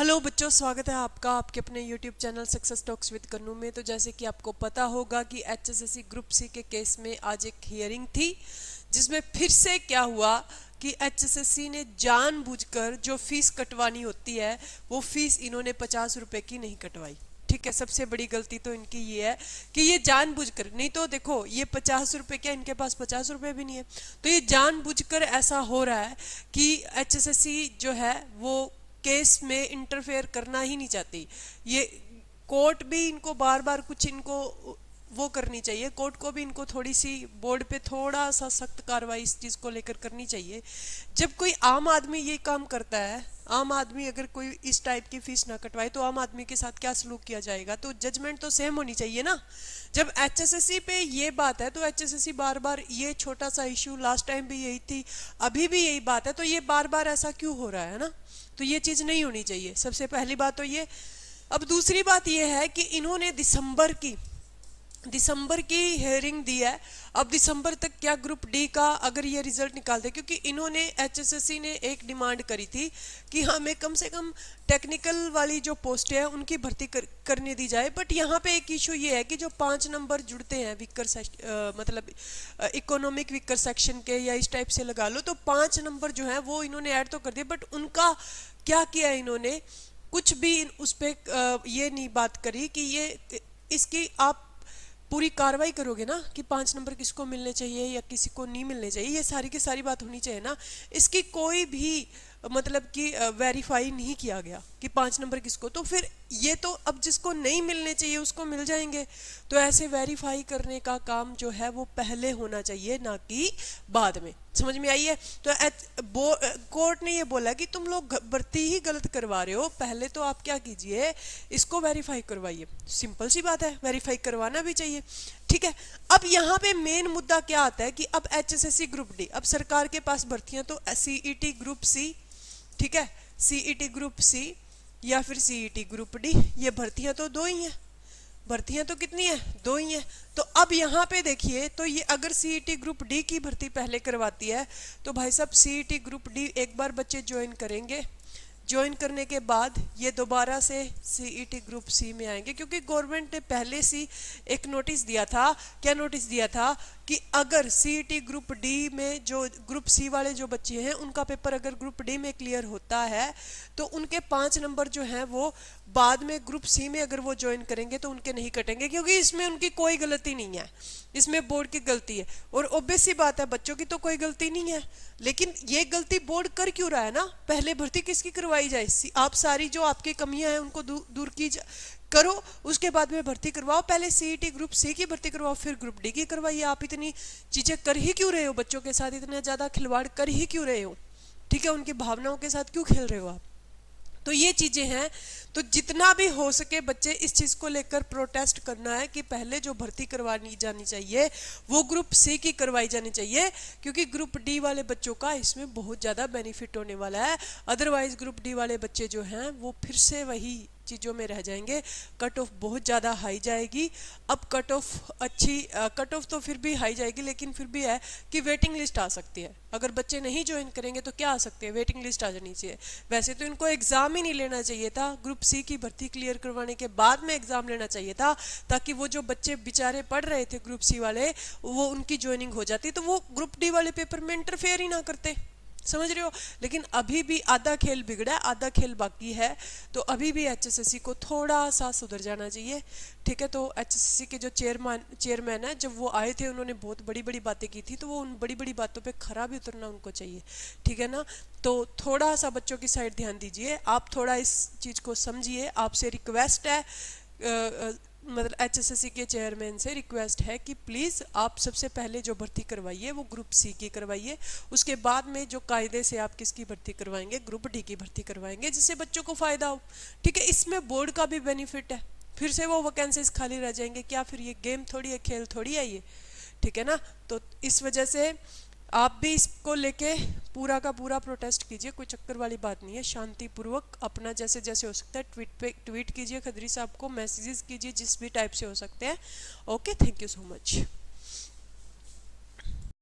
Hello बच्चों, स्वागत है आपका आपके अपने YouTube channel success talks with Kannu में। तो जैसे कि आपको पता होगा कि एचएसएससी ग्रुप सी के केस में आज एक हियरिंग थी, जिसमें फिर से क्या हुआ कि एचएसएससी ने जानबूझकर जो फीस कटवानी होती है वो फीस इन्होंने 50 रुपए की नहीं कटवाई। ठीक है, सबसे बड़ी गलती तो इनकी ये है कि ये जानबूझकर, नहीं तो देखो ये 50 रुपए, क्या इनके पास 50 रुपए भी नहीं है, तो ये जानबूझकर ऐसा हो रहा है कि एचएसएससी जो है वो केस में इंटरफेयर करना ही नहीं चाहती। ये कोर्ट भी इनको बार बार कुछ इनको वो करनी चाहिए, कोर्ट को भी इनको थोड़ी सी बोर्ड पे थोड़ा सा सख्त कार्रवाई इस चीज़ को लेकर करनी चाहिए। जब कोई आम आदमी ये काम करता है, आम आदमी अगर कोई इस टाइप की फीस ना कटवाए तो आम आदमी के साथ क्या सलूक किया जाएगा, तो जजमेंट तो सेम होनी चाहिए ना। जब एचएसएससी पे ये बात है तो एचएसएससी बार बार, ये छोटा सा इश्यू लास्ट टाइम भी यही थी, अभी भी यही बात है, तो ये बार बार ऐसा क्यों हो रहा है ना। तो ये चीज़ नहीं होनी चाहिए, सबसे पहली बात तो ये। अब दूसरी बात ये है कि इन्होंने दिसंबर की हियरिंग दी है। अब दिसंबर तक क्या ग्रुप डी का अगर ये रिजल्ट निकालते, क्योंकि इन्होंने एचएसएससी ने एक डिमांड करी थी कि हमें कम से कम टेक्निकल वाली जो पोस्ट है उनकी भर्ती करने दी जाए। बट यहाँ पे एक इशू ये है कि जो 5 नंबर जुड़ते हैं मतलब इकोनॉमिक वीकर सेक्शन के या इस टाइप से लगा लो, तो 5 नंबर जो है वो इन्होंने ऐड तो कर दिए, बट उनका क्या किया इन्होंने, कुछ भी उस पर ये नहीं बात करी कि ये इसकी आप पूरी कार्रवाई करोगे ना कि 5 नंबर किसको मिलने चाहिए या किसी को नहीं मिलने चाहिए, ये सारी की सारी बात होनी चाहिए ना। इसकी कोई भी मतलब कि वेरीफाई नहीं किया गया कि 5 नंबर किसको, तो फिर ये तो अब जिसको नहीं मिलने चाहिए उसको मिल जाएंगे। तो ऐसे वेरीफाई करने का काम जो है वो पहले होना चाहिए, ना कि बाद में। समझ में आई है? तो कोर्ट ने ये बोला कि तुम लोग भर्ती ही गलत करवा रहे हो, पहले तो आप क्या कीजिए, इसको वेरीफाई करवाइए। सिंपल सी बात है, वेरीफाई करवाना भी चाहिए। ठीक है, अब यहाँ पे मेन मुद्दा क्या आता है कि अब एचएसएससी ग्रुप डी, अब सरकार के पास भर्तियां तो सीईटी ग्रुप सी, ठीक है, सीईटी ग्रुप सी या फिर सीईटी ग्रुप डी, ये भर्तियां तो दो ही हैं। भर्तियां तो कितनी है? दो ही है। तो अब यहाँ पे देखिए, तो ये अगर सीईटी ग्रुप डी की भर्ती पहले करवाती है तो भाई साहब सीईटी ग्रुप डी एक बार बच्चे ज्वाइन करेंगे, ज्वाइन करने के बाद ये दोबारा से सीईटी ग्रुप सी में आएंगे, क्योंकि गवर्नमेंट ने पहले सी एक नोटिस दिया था। क्या नोटिस दिया था कि अगर सीईटी ग्रुप डी में जो ग्रुप सी वाले जो बच्चे हैं उनका पेपर अगर ग्रुप डी में क्लियर होता है तो उनके 5 नंबर जो हैं वो बाद में ग्रुप सी में अगर वो ज्वाइन करेंगे तो उनके नहीं कटेंगे, क्योंकि इसमें उनकी कोई गलती नहीं है, इसमें बोर्ड की गलती है। और ऑब्वियस सी बात है, बच्चों की तो कोई गलती नहीं है, लेकिन ये गलती बोर्ड कर क्यों रहा है ना। पहले भर्ती किसकी करवाई जाए, आप सारी जो आपकी कमियां हैं उनको दूर की करो, उसके बाद में भर्ती करवाओ। पहले सीईटी ग्रुप सी की भर्ती करवाओ, फिर ग्रुप डी की करवाइए। आप इतनी चीजें कर ही क्यों रहे हो, बच्चों के साथ इतना ज्यादा खिलवाड़ कर ही क्यों रहे हो? ठीक है, उनकी भावनाओं के साथ क्यों खेल रहे हो आप? तो ये चीजें हैं। तो जितना भी हो सके बच्चे इस चीज को लेकर प्रोटेस्ट करना है कि पहले जो भर्ती करवानी जानी चाहिए वो ग्रुप सी की करवाई जानी चाहिए, क्योंकि ग्रुप डी वाले बच्चों का इसमें बहुत ज्यादा बेनिफिट होने वाला है। अदरवाइज ग्रुप डी वाले बच्चे जो हैं वो फिर से वही चीज़ों में रह जाएंगे, कट ऑफ बहुत ज़्यादा हाई जाएगी। अब कट ऑफ कट ऑफ तो फिर भी हाई जाएगी, लेकिन फिर भी है कि वेटिंग लिस्ट आ सकती है। अगर बच्चे नहीं ज्वाइन करेंगे तो क्या आ सकते हैं, वेटिंग लिस्ट आ जानी चाहिए। वैसे तो इनको एग्जाम ही नहीं लेना चाहिए था, ग्रुप सी की भर्ती क्लियर करवाने के बाद में एग्जाम लेना चाहिए था, ताकि वो जो बच्चे बेचारे पढ़ रहे थे ग्रुप सी वाले, वो उनकी ज्वाइनिंग हो जाती तो वो ग्रुप डी वाले पेपर में इंटरफेयर ही ना करते। समझ रहे हो? लेकिन अभी भी आधा खेल बिगड़ा है, आधा खेल बाकी है। तो अभी भी एचएसएससी को थोड़ा सा सुधर जाना चाहिए। ठीक है, तो एचएसएससी के जो चेयरमैन है, जब वो आए थे उन्होंने बहुत बड़ी बड़ी बातें की थी, तो वो उन बड़ी बड़ी बातों पे खरा भी उतरना उनको चाहिए। ठीक है ना? तो थोड़ा सा बच्चों की साइड ध्यान दीजिए, आप थोड़ा इस चीज़ को समझिए। आपसे रिक्वेस्ट है, मतलब एचएसएससी के चेयरमैन से रिक्वेस्ट है कि प्लीज़ आप सबसे पहले जो भर्ती करवाइए वो ग्रुप सी की करवाइए, उसके बाद में जो कायदे से आप किसकी भर्ती करवाएंगे, ग्रुप डी की भर्ती करवाएंगे, जिससे बच्चों को फ़ायदा हो। ठीक है, इसमें बोर्ड का भी बेनिफिट है, फिर से वो वैकेंसीज खाली रह जाएंगे। क्या फिर ये गेम थोड़ी है, खेल थोड़ी है ये? ठीक है ना? तो इस वजह से आप भी इसको लेके पूरा का पूरा प्रोटेस्ट कीजिए, कोई चक्कर वाली बात नहीं है। शांतिपूर्वक अपना जैसे जैसे हो सकता है ट्वीट कीजिए, खदरी साहब को मैसेजेस कीजिए, जिस भी टाइप से हो सकते हैं। Okay, thank you so much.